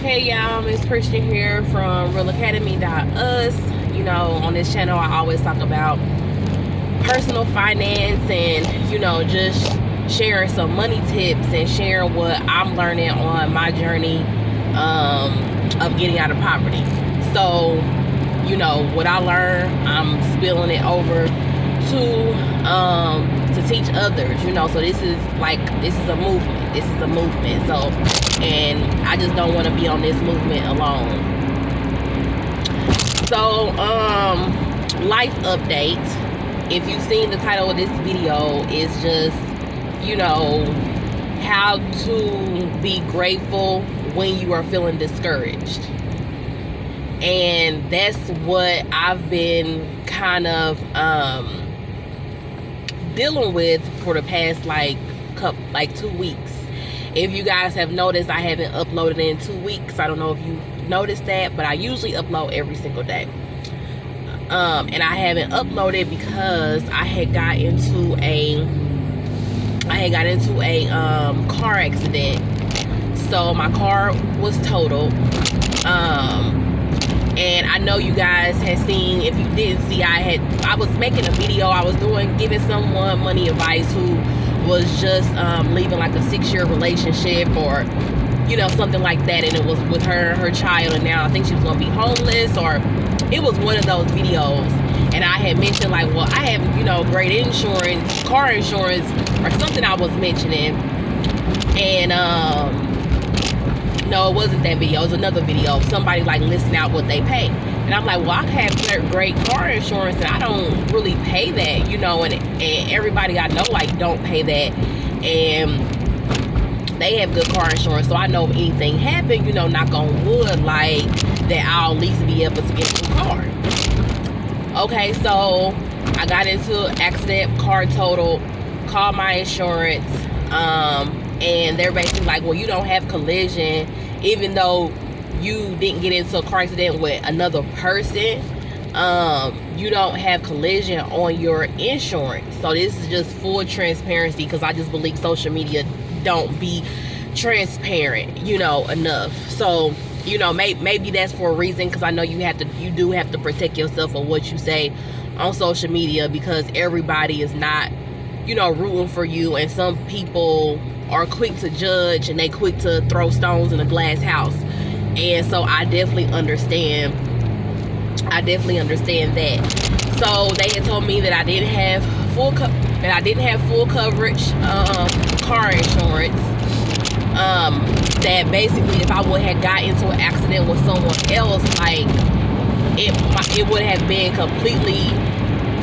Hey y'all, Miss Christian here from realacademy.us. You know, on this channel I always talk about personal finance and, just sharing some money tips and sharing what I'm learning on my journey of getting out of poverty. So, what I learned, I'm spilling it over to teach others, so this is a movement. So, and I just don't want to be on this movement alone. So life update. If you've seen the title of this video, is just how to be grateful when you are feeling discouraged. And that's what I've been kind of dealing with for the past like 2 weeks. If you guys have noticed, I haven't uploaded in 2 weeks. I don't know if you noticed that, but I usually upload every single day. And I haven't uploaded because I had got into a car accident. So my car was totaled. And I know you guys had seen, if you didn't see, I was making a video. I was giving someone money advice who was just leaving like a 6-year relationship or something like that, and it was with her child, and now I think she was gonna be homeless, or it was one of those videos. And I had mentioned like, well, I have great insurance, car insurance, or something I was mentioning. And no, it wasn't that video. It was another video of somebody like listing out what they pay. And I'm like, well, I have great car insurance and I don't really pay that, and everybody I know like don't pay that, and they have good car insurance. So I know if anything happened, knock on wood, like that, I'll at least be able to get a new car. Okay, so I got into an accident, car total, called my insurance, and they're basically like, well, you don't have collision, even though you didn't get into a car accident with another person. You don't have collision on your insurance. So this is just full transparency, because I just believe social media don't be transparent, enough. So, maybe that's for a reason, because I know you do have to protect yourself of what you say on social media, because everybody is not, rooting for you, and some people are quick to judge and they quick to throw stones in a glass house. And so I definitely understand that. So they had told me that I didn't have full coverage car insurance. That basically if I would have got into an accident with someone else, like it would have been completely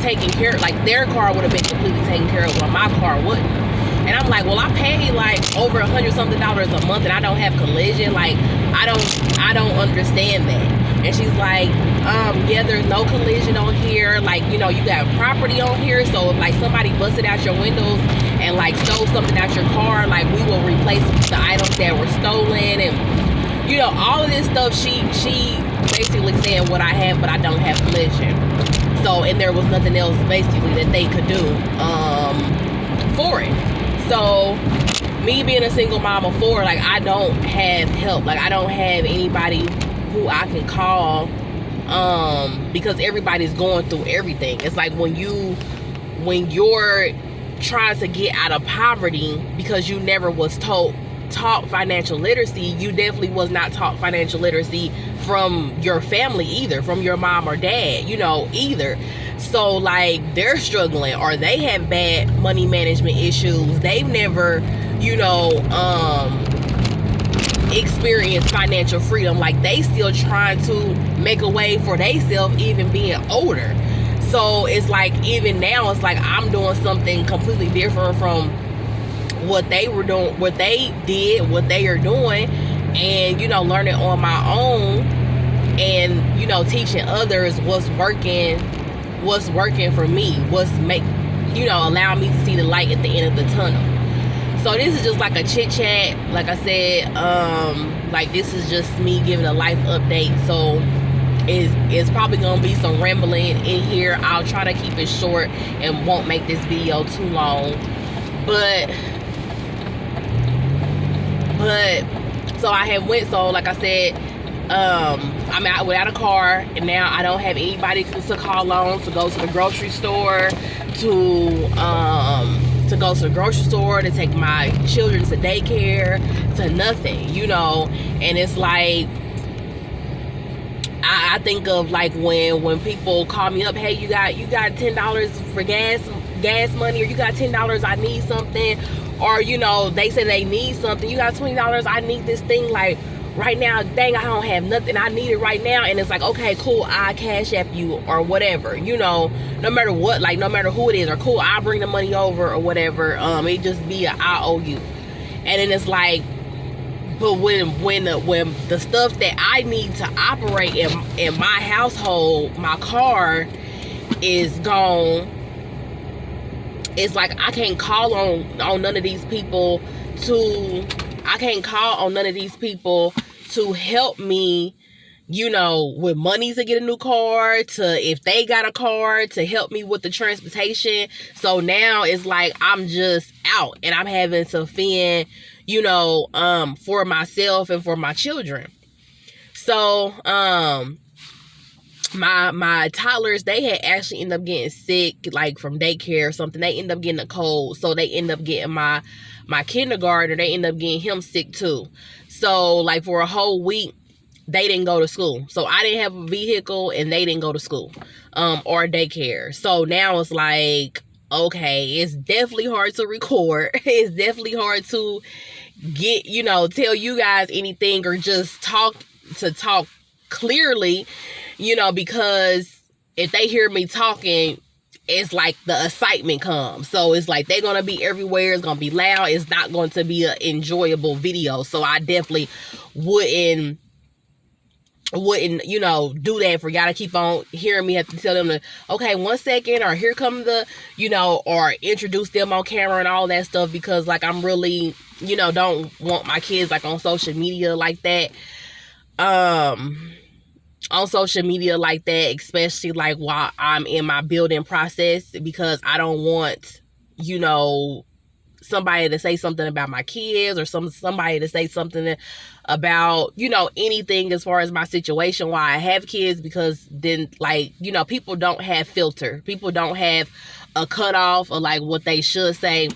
taken care of. Like their car would have been completely taken care of, while my car wouldn't. And I'm like, well, I pay like over $100 something a month and I don't have collision. Like, I don't understand that. And she's like, yeah, there's no collision on here. Like, you got property on here. So if like somebody busted out your windows and like stole something out your car, like we will replace the items that were stolen. And, all of this stuff, she basically saying what I have, but I don't have collision. So, and there was nothing else basically that they could do for it. So, me being a single mom of 4, like I don't have help. Like I don't have anybody who I can call, because everybody's going through everything. It's like when you're trying to get out of poverty, because you never was taught financial literacy. You definitely was not taught financial literacy from your family either, from your mom or dad, either. So like they're struggling, or they have bad money management issues. They've never, experienced financial freedom. Like they still trying to make a way for themselves, even being older. So it's like, even now, it's like I'm doing something completely different from what they were doing, what they did, what they are doing, and learning on my own, and teaching others what's working for me, allowing me to see the light at the end of the tunnel. So this is just like a chit chat, like I said. Like this is just me giving a life update. So it's probably gonna be some rambling in here. I'll try to keep it short and won't make this video too long. But So I have went, so like I said, I'm out without a car, and now I don't have anybody to call on to go to the grocery store, to go to the grocery store, to take my children to daycare, to nothing, you know. And it's like, I think of like when people call me up, hey, you got $10 for gas money, or you got $10, I need something, or you know, they say they need something, you got $20, I need this thing, like right now, dang, I don't have nothing, I need it right now. And it's like, okay, cool, I cash app you or whatever, you know, no matter what, like no matter who it is, or cool, I'll bring the money over or whatever. It just be I owe you. And then it's like, but when the stuff that I need to operate in my household, my car is gone, it's like I can't call on none of these people to help me, you know, with money to get a new car, to if they got a car, to help me with the transportation. So now it's like I'm just out and I'm having to fend, you know, for myself and for my children. So my toddlers, they had actually ended up getting sick, like from daycare or something. They ended up getting a cold, so they ended up getting my kindergartner, they ended up getting him sick too. So like for a whole week, they didn't go to school. So I didn't have a vehicle and they didn't go to school or daycare. So now it's like, okay, it's definitely hard to record. It's definitely hard to get, you know, tell you guys anything, or just talk clearly, you know, because if they hear me talking, it's like the excitement comes. So it's like they're going to be everywhere. It's going to be loud. It's not going to be an enjoyable video. So I definitely wouldn't, you know, do that for y'all to keep on hearing me have to tell them to, okay, 1 second, or here come the, you know, or introduce them on camera and all that stuff, because like I'm really, you know, don't want my kids like on social media like that. On social media like that, especially like while I'm in my building process, because I don't want, you know, somebody to say something about my kids, or somebody to say something about, you know, anything as far as my situation while I have kids, because then, like, you know, people don't have filter. People don't have a cutoff of like what they should say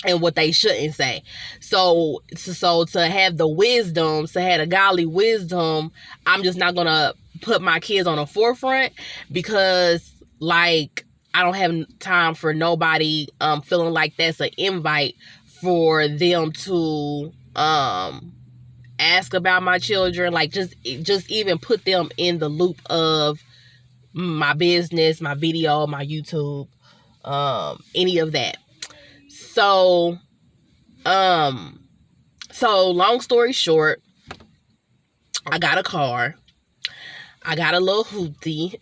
and what they shouldn't say. So to have the wisdom, to have the godly wisdom, I'm just not gonna put my kids on the forefront, because like I don't have time for nobody feeling like that's an invite for them to ask about my children, like just even put them in the loop of my business, my video, my YouTube, any of that. So long story short, I got a car. I got a little hoopty.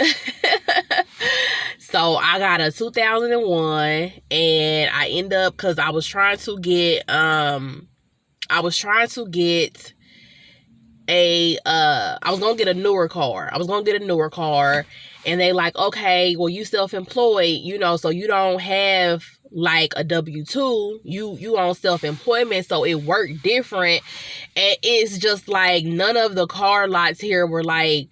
So I got a 2001, and I end up, cause I was trying to get I was gonna get a newer car. And they like, okay, well, you self-employed, you know, so you don't have like a W-2, you on self-employment, so it worked different. And it's just like none of the car lots here were like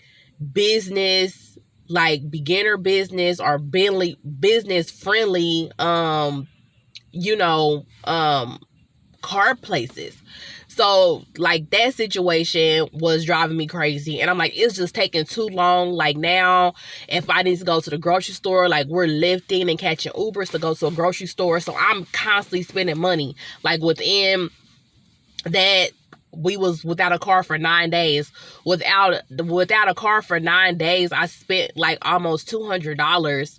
business, like beginner business or business friendly, you know, car places. So like that situation was driving me crazy. And I'm like, it's just taking too long. Like now, if I need to go to the grocery store, like we're lifting and catching Ubers to go to a grocery store. So I'm constantly spending money. Like within that, we was without a car for 9 days. Without a car for 9 days, I spent like almost $200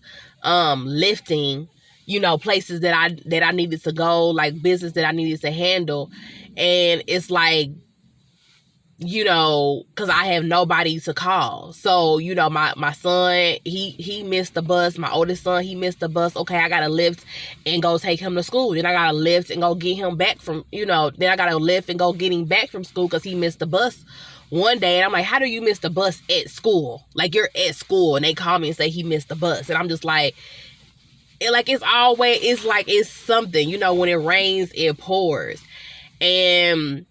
lifting, you know, places that I needed to go, like business that I needed to handle. And it's like, you know, because I have nobody to call. So, you know, my son, he missed the bus. My oldest son, he missed the bus. Okay, I got to lift and go take him to school. Then I got to lift and go get him back from, you know, then I got to lift and go get him back from school because he missed the bus one day. And I'm like, how do you miss the bus at school? Like, you're at school. And they call me and say he missed the bus. And I'm just like, it's something, you know, when it rains, it pours. And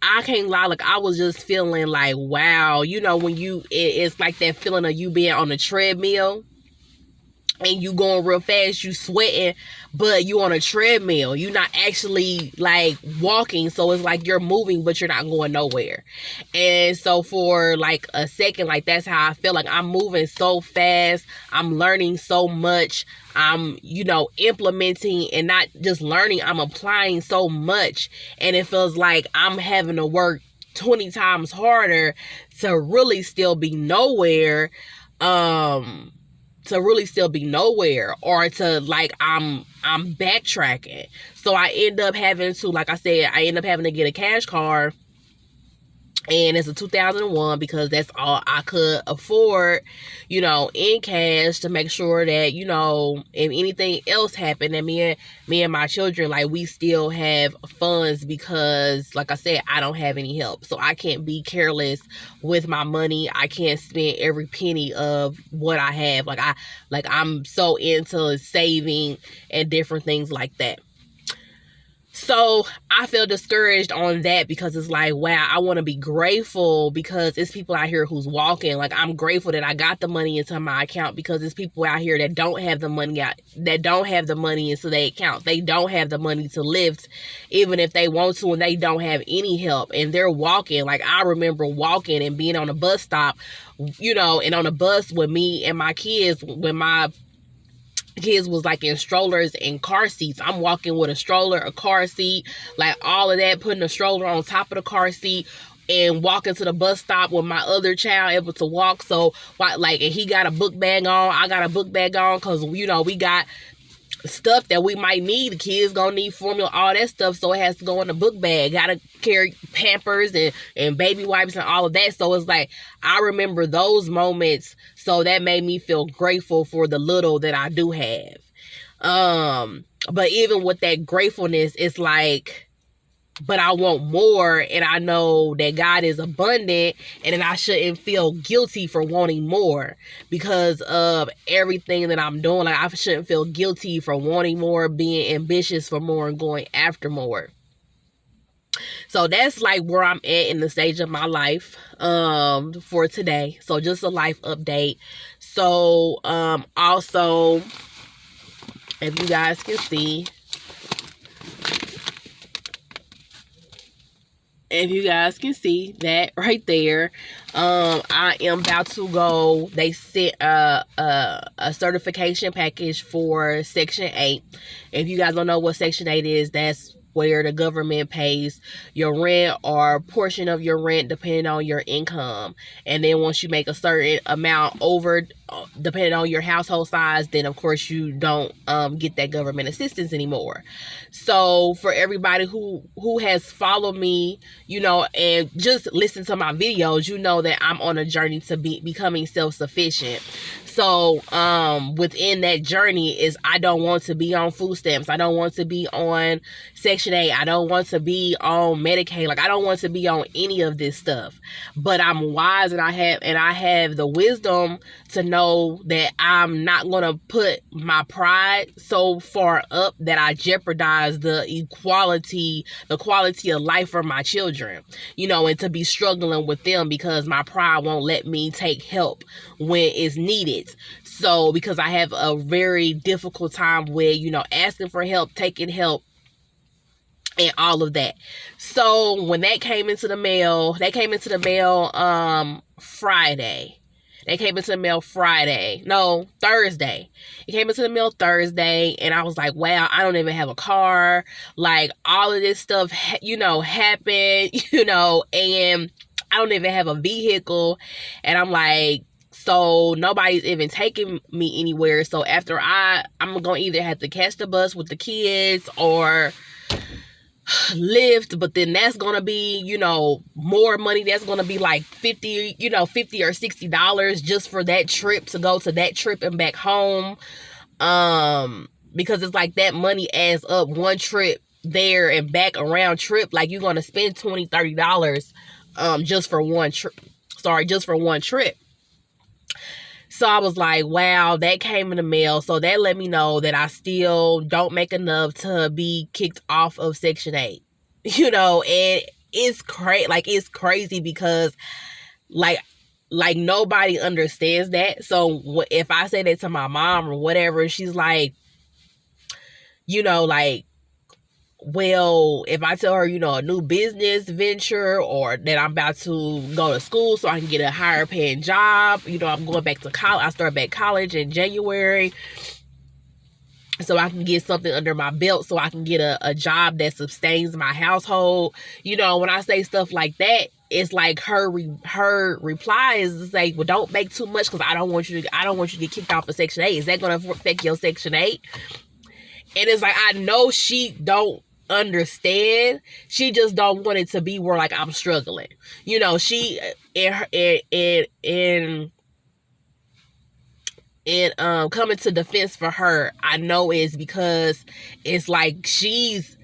I can't lie, like I was just feeling like, wow, you know, when it's like that feeling of you being on a treadmill and you going real fast, you sweating, but you on a treadmill. You're not actually like walking, so it's like you're moving, but you're not going nowhere. And so for like a second, like that's how I feel. Like I'm moving so fast, I'm learning so much, I'm, you know, implementing, and not just learning, I'm applying so much, and it feels like I'm having to work 20 times harder to really still be nowhere. To really still be nowhere, or to like I'm backtracking. So I end up having to, like I said, I end up having to get a cash car, and it's a 2001 because that's all I could afford, you know, in cash, to make sure that, you know, if anything else happened, and me and my children, like, we still have funds, because like I said, I don't have any help. So I can't be careless with my money. I can't spend every penny of what I have. I'm so into saving and different things like that. So I feel discouraged on that, because it's like, wow, I want to be grateful because it's people out here who's walking. Like, I'm grateful that I got the money into my account, because it's people out here that don't have the money into their account. They don't have the money to lift, even if they want to, and they don't have any help, and they're walking. Like, I remember walking and being on a bus stop, you know, and on a bus with me and my kids, when my kids was like in strollers and car seats. I'm walking with a stroller, a car seat, like all of that, putting a stroller on top of the car seat, and walking to the bus stop with my other child able to walk. So like, and he got a book bag on, I got a book bag on, because, you know, we got stuff that we might need. The kids gonna need formula, all that stuff, so it has to go in the book bag. Gotta carry Pampers and baby wipes and all of that. So it's like, I remember those moments, so that made me feel grateful for the little that I do have. But even with that gratefulness, it's like, but I want more, and I know that God is abundant, and then I shouldn't feel guilty for wanting more because of everything that I'm doing. Like, I shouldn't feel guilty for wanting more, being ambitious for more, and going after more. So that's like where I'm at in the stage of my life for today. So just a life update. So also, if you guys can see, that right there, I am about to go. They sent a certification package for Section 8. If you guys don't know what Section 8 is, that's where the government pays your rent or a portion of your rent depending on your income. And then once you make a certain amount over, depending on your household size, then of course you don't get that government assistance anymore. So for everybody who has followed me, you know, and just listen to my videos, you know that I'm on a journey to becoming self-sufficient. So within that journey is, I don't want to be on food stamps. I don't want to be on Section 8. I don't want to be on Medicaid. Like, I don't want to be on any of this stuff. But I'm wise, and I have the wisdom to know that I'm not going to put my pride so far up that I jeopardize the quality of life for my children, you know, and to be struggling with them because my pride won't let me take help when it's needed. So, because I have a very difficult time with, you know, asking for help, taking help, and all of that. So when that came into the mail, Friday. They came into the mail Thursday. It came into the mail Thursday, and I was like, wow, I don't even have a car. Like, all of this stuff, you know, happened, you know, and I don't even have a vehicle. And I'm like, so nobody's even taking me anywhere. So after I'm going to either have to catch the bus with the kids or Lyft, but then that's gonna be, you know, more money. That's gonna be like $50 or $60 just for that trip, to go to that trip and back home, because it's like that money adds up. One trip there and back, around trip, like you're gonna spend $20-$30 just for one trip. So I was like, wow, that came in the mail. So that let me know that I still don't make enough to be kicked off of Section 8. You know, and it's crazy because like nobody understands that. So if I say that to my mom or whatever, she's like, like, well, if I tell her, a new business venture, or that I'm about to go to school so I can get a higher paying job, I'm going back to college. I start back college in January, so I can get something under my belt, so I can get a job that sustains my household. When I say stuff like that, it's like her reply is to say, well, don't make too much because I don't want you to get kicked off of Section 8. Is that going to affect your Section 8? And it's like, I know she don't understand. She just don't want it to be where like I'm struggling. She coming to defense for her, I know is because it's like she's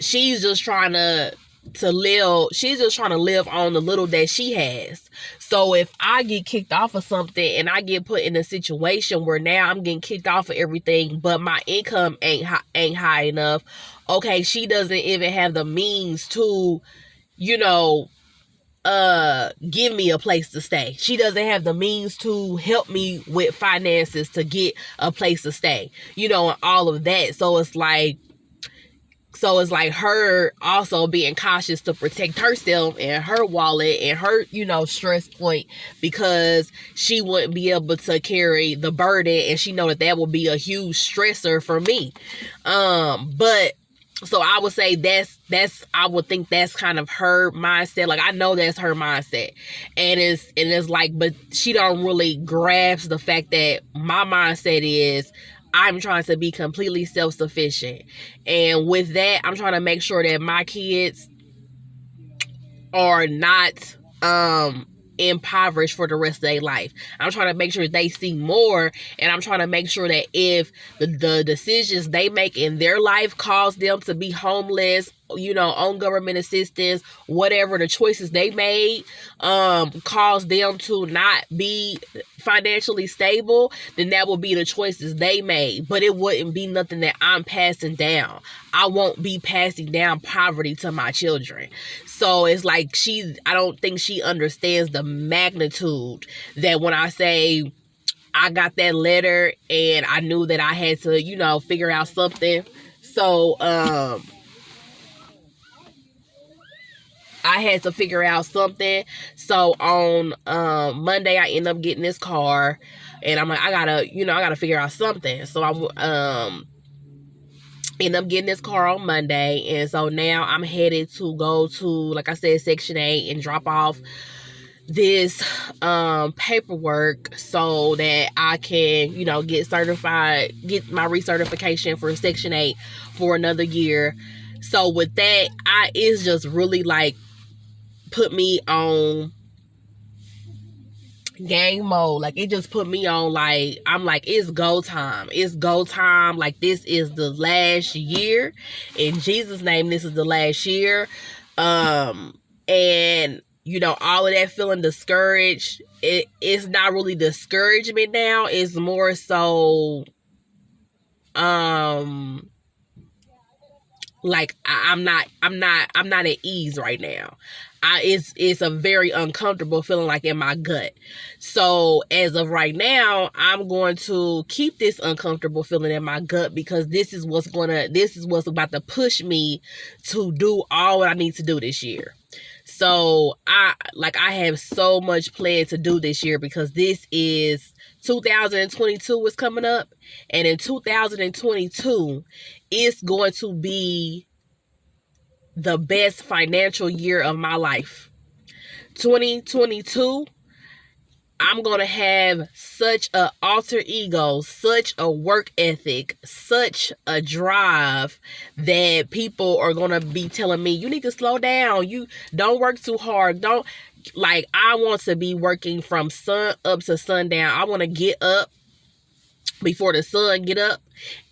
just trying to live. She's just trying to live on the little that she has. So if I get kicked off of something and I get put in a situation where now I'm getting kicked off of everything, but my income ain't high enough, okay, she doesn't even have the means to, give me a place to stay. She doesn't have the means to help me with finances to get a place to stay, and all of that. So it's like her also being cautious to protect herself and her wallet and her, stress point, because she wouldn't be able to carry the burden, and she know that will be a huge stressor for me. But so I would say I would think that's kind of her mindset. Like, I know that's her mindset. And it's like, but she don't really grasp the fact that my mindset is, I'm trying to be completely self-sufficient. And with that, I'm trying to make sure that my kids are not impoverished for the rest of their life. I'm trying to make sure they see more, and I'm trying to make sure that if the decisions they make in their life cause them to be homeless, on government assistance, whatever the choices they made cause them to not be financially stable, then that will be the choices they made. But it wouldn't be nothing that I'm passing down. I won't be passing down poverty to my children. So it's like I don't think she understands the magnitude that when I say I got that letter and I knew that I had to, figure out something. So, I had to figure out something. So on Monday, I end up getting this car, and I'm like, I gotta figure out something. So I end up getting this car on Monday, and so now I'm headed to go to, like I said, Section 8 and drop off this paperwork so that I can, get certified, get my recertification for Section 8 for another year. So with that, it's just really like put me on game mode. Like, it just put me on, like, I'm like, it's go time. It's go time. Like, this is the last year. In Jesus' name, this is the last year. And all of that feeling discouraged, it's not really discouragement now. It's more so, like, I'm not at ease right now. It's a very uncomfortable feeling, like, in my gut. So as of right now, I'm going to keep this uncomfortable feeling in my gut, because this is what's about to push me to do all what I need to do this year. So I have so much planned to do this year, because this is 2022 is coming up, and in 2022 it's going to be the best financial year of my life. 2022, I'm going to have such a alter ego, such a work ethic, such a drive that people are going to be telling me, you need to slow down. You don't work too hard. I want to be working from sun up to sundown. I want to get up before the sun get up,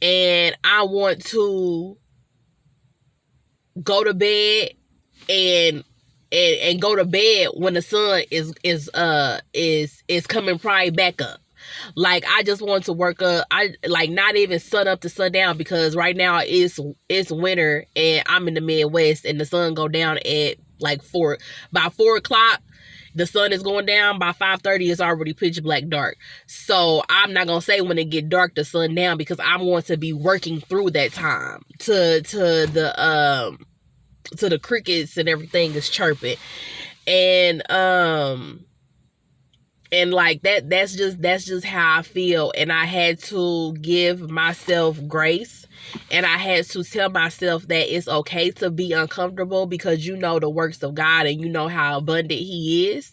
and I want to go to bed and go to bed when the sun is coming probably back up. Like, I just want to work up. I like not even sun up to sundown, because right now it's winter and I'm in the Midwest, and the sun go down at Like by 4 o'clock, the sun is going down. By 5:30, it's already pitch black dark. So I'm not gonna say when it get dark the sun down, because I'm going to be working through that time to the crickets and everything is chirping. And like that's just how I feel. And I had to give myself grace, and I had to tell myself that it's okay to be uncomfortable, because you know the works of God and you know how abundant He is.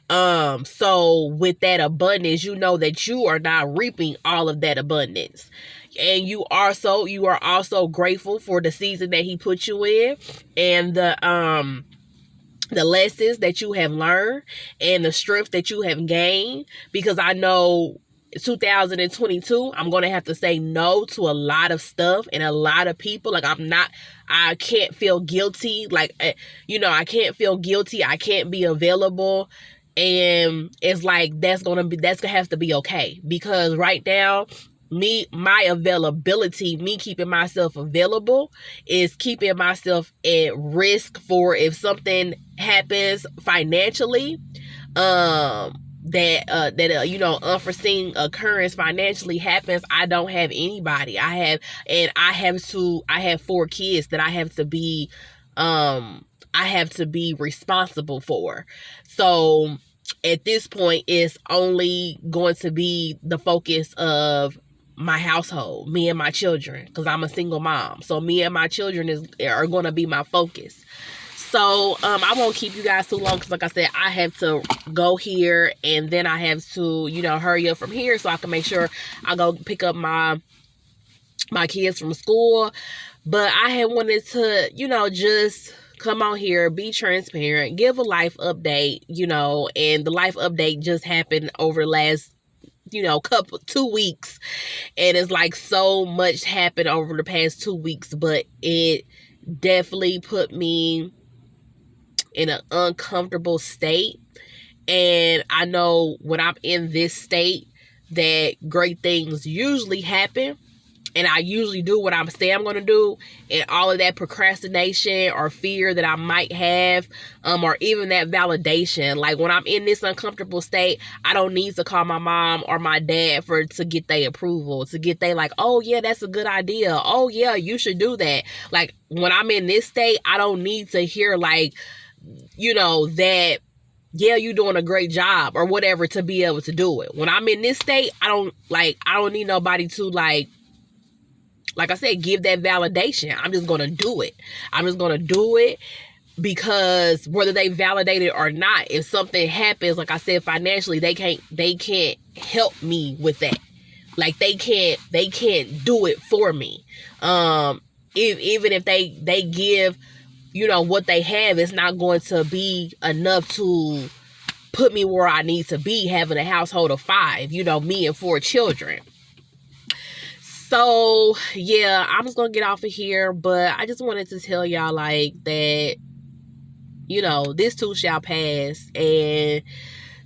So with that abundance, you know that you are not reaping all of that abundance. And you are also grateful for the season that He put you in, and the lessons that you have learned and the strength that you have gained. Because I know 2022, I'm going to have to say no to a lot of stuff and a lot of people. Like I can't feel guilty. Like, I can't feel guilty. I can't be available. And it's like, that's going to have to be okay. Because right now, my availability, me keeping myself available, is keeping myself at risk for if something happens financially, unforeseen occurrence financially happens. I don't have anybody. I have 4 kids that I have to be responsible for. So at this point, it's only going to be the focus of my household, me and my children, because I'm a single mom. So me and my children are going to be my focus. So I won't keep you guys too long, because like I said, I have to go here, and then I have to, hurry up from here so I can make sure I go pick up my kids from school. But I had wanted to, just come on here, be transparent, give a life update, and the life update just happened over the last 2 weeks, and it's like so much happened over the past 2 weeks, but it definitely put me in an uncomfortable state. And I know when I'm in this state that great things usually happen, and I usually do what I'm saying I'm going to do, and all of that procrastination or fear that I might have, or even that validation. Like when I'm in this uncomfortable state, I don't need to call my mom or my dad to get their approval, to get they like, oh yeah, that's a good idea. Oh yeah, you should do that. Like when I'm in this state, I don't need to hear like, that, yeah, you're doing a great job or whatever to be able to do it. When I'm in this state, I don't need nobody to like I said, give that validation. I'm just going to do it. I'm just going to do it because whether they validate it or not, if something happens, like I said, financially, they can't help me with that. Like they can't do it for me. Even if they give, what they have, it's not going to be enough to put me where I need to be, having a household of 5, me and 4 children. So, yeah, I'm just going to get off of here, but I just wanted to tell y'all, like, that, this too shall pass, and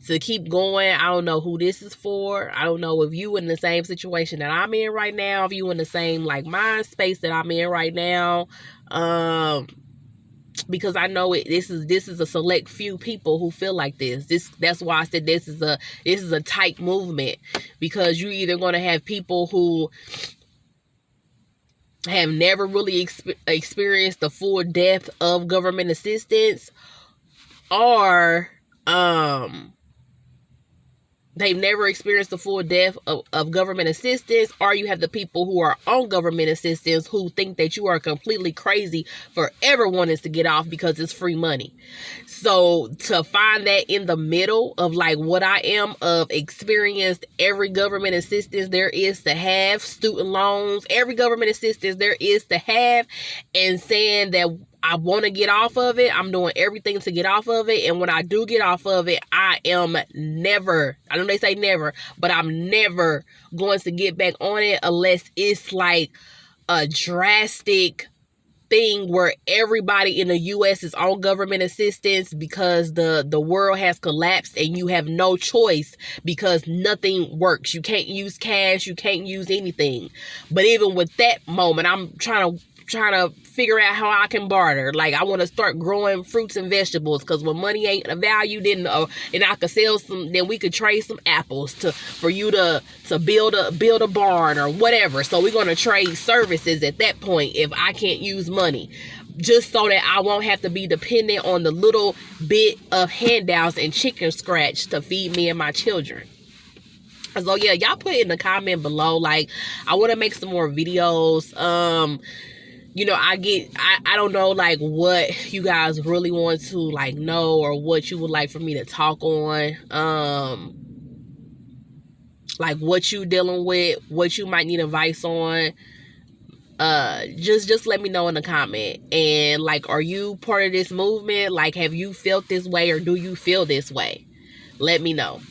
to keep going. I don't know who this is for. I don't know if you in the same situation that I'm in right now, if you in the same, like, mind space that I'm in right now, because I know this is a select few people who feel like this. That's why I said this is a tight movement, because you're either going to have people who have never really experienced the full depth of government assistance, or they've never experienced the full depth of government assistance, or you have the people who are on government assistance who think that you are completely crazy for ever wanting to get off because it's free money. So to find that in the middle of like what I am, of experienced every government assistance there is to have, student loans, every government assistance there is to have, and saying that I want to get off of it, I'm doing everything to get off of it. And when I do get off of it, I am never, I know they say never, but I'm never going to get back on it unless it's like a drastic thing where everybody in the U.S. is on government assistance because the world has collapsed and you have no choice because nothing works. You can't use cash. You can't use anything. But even with that moment, I'm trying to trying to figure out how I can barter. Like, I want to start growing fruits and vegetables, because when money ain't a value, then and I could sell some, then we could trade some apples for you to build a barn or whatever. So we're gonna trade services at that point if I can't use money, just so that I won't have to be dependent on the little bit of handouts and chicken scratch to feed me and my children. So yeah, y'all put in the comment below, like, I want to make some more videos. You know, I don't know, like, what you guys really want to, like, know, or what you would like for me to talk on. Like, what you dealing with, what you might need advice on. Just let me know in the comment. And, like, are you part of this movement? Like, have you felt this way, or do you feel this way? Let me know.